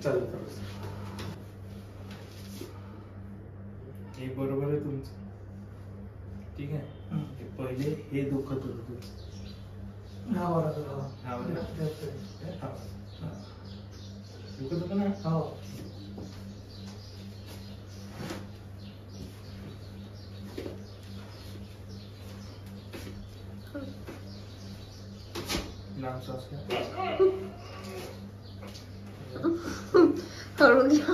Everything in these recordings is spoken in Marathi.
चालेल हे बरोबर आहे तुमचं. ठीक आहे. पहिले हे दुखत होतं तुमचं. दुखत होतं ना. हो. लांब श्वास घ्या. हळू घ्या.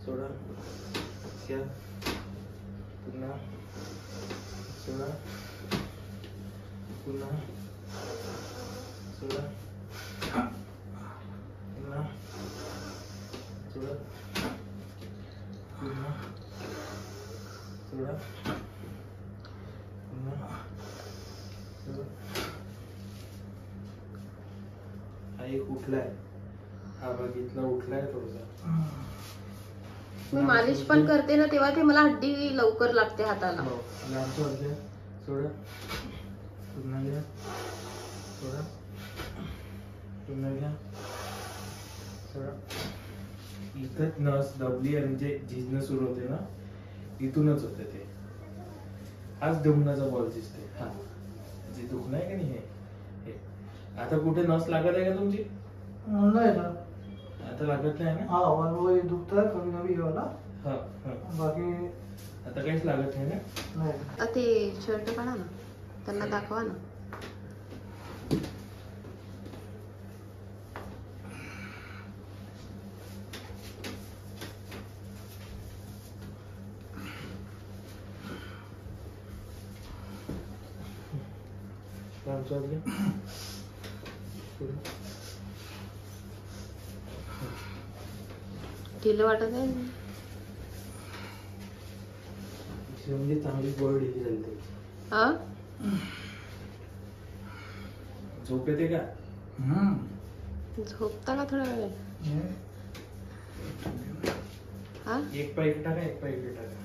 सोडा. क्या पुन्हा सोडा. पुन्हा सोडा. पुन्हा सोडा. पुन्हा सोडा. पुन्हा सोडा. हा एक उठलाय. हा बघितला उठलाय थोडासा. मी मालिश पण करते ना तेव्हा ते मला हड्डी लवकर लागते हाताला. सोडा. पुन्हा घ्या. सोडा. पुन्हा घ्या. सोडा. इथंच नस दबली आणि जे झिजणं सुरू होते ना इथूनच होते ते. हाच दुखण्याचा बॉल दिसते. हा जे दुखणं आहे का नाही हे. आता कुठे नस लागत आहे का तुमची? नाही ना. आता लागत नाही ना. हा वय दुखतंय कमी कमी घेवाला. हा बाकी आता काहीच लागत नाही ना. नाही. आता ते शर्ट काढा ना त्यांना दाखवा ना. ढिलं वाटत आहे. म्हणजे चांगली गोळ ढिली झाली. हा झोप येते का? झोपता का थोडा वेळ? हा एक पाय इकडे टाका. एक पाय इकडे टाका.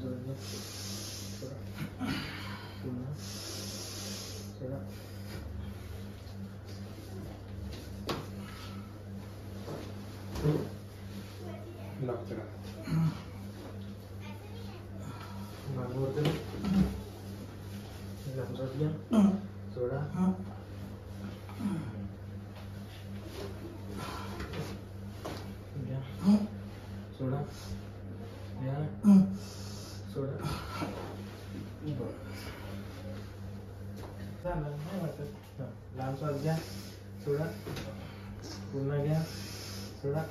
लांब जाऊन घ्या. सोडा. पुन्हा सोडा. लांब करा. मागवरती लांब जाऊन घ्या. सोडा. घ्या. सोडा. घ्या. सोडा. बरं. झालं नाही वाटत. लांब श्वास घ्या. सोडा. पुन्हा घ्या. सोडा.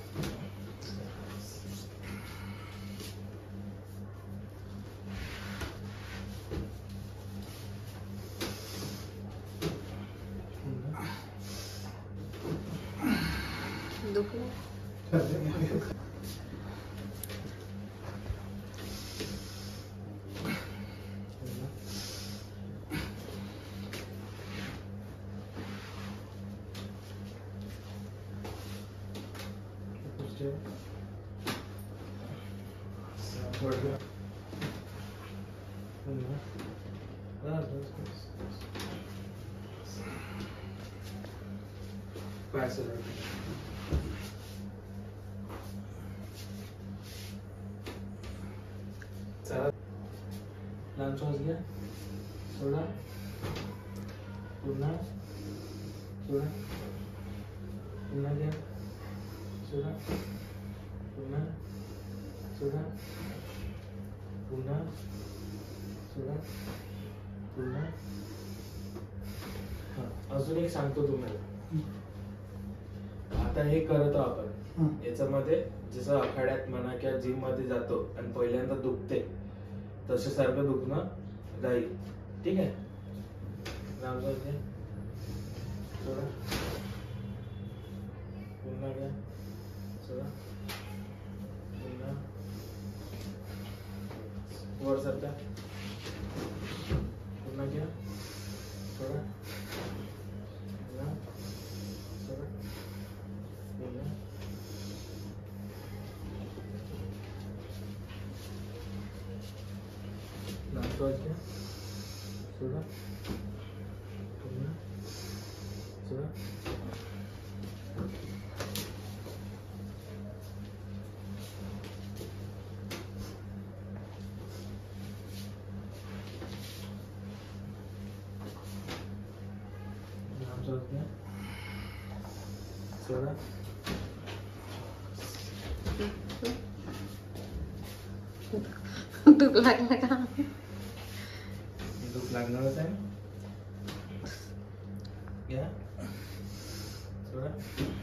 दुखलं. लांब श्वास घ्या. सोडा. पुन्हा सोडा. पुन्हा घ्या. सोडा. पुन्हा सोडा. पुन्हा सोडा. पुन्हा. अजून एक सांगतो तुम्हाला. आता हे करतो आपण. याच्यामध्ये जसं आखाड्यात म्हणा किंवा जिम मध्ये जातो आणि पहिल्यांदा दुखते तसे सारखं दुखणं राहील. ठीक आहे. लांब जाऊन घ्या. सोडा. पुन्हा घ्या. सोडा. पुन्हा वर सरका. पुन्हा घ्या. सोडा. पुन्हा सोडा. पुन्हा लांब श्वास घ्या. सोडा. पुन्हा सोडा. लांब श्वास घ्या. सोडा. दुख लागलं का? दुख लागणारच आहे. घ्या. सोडा.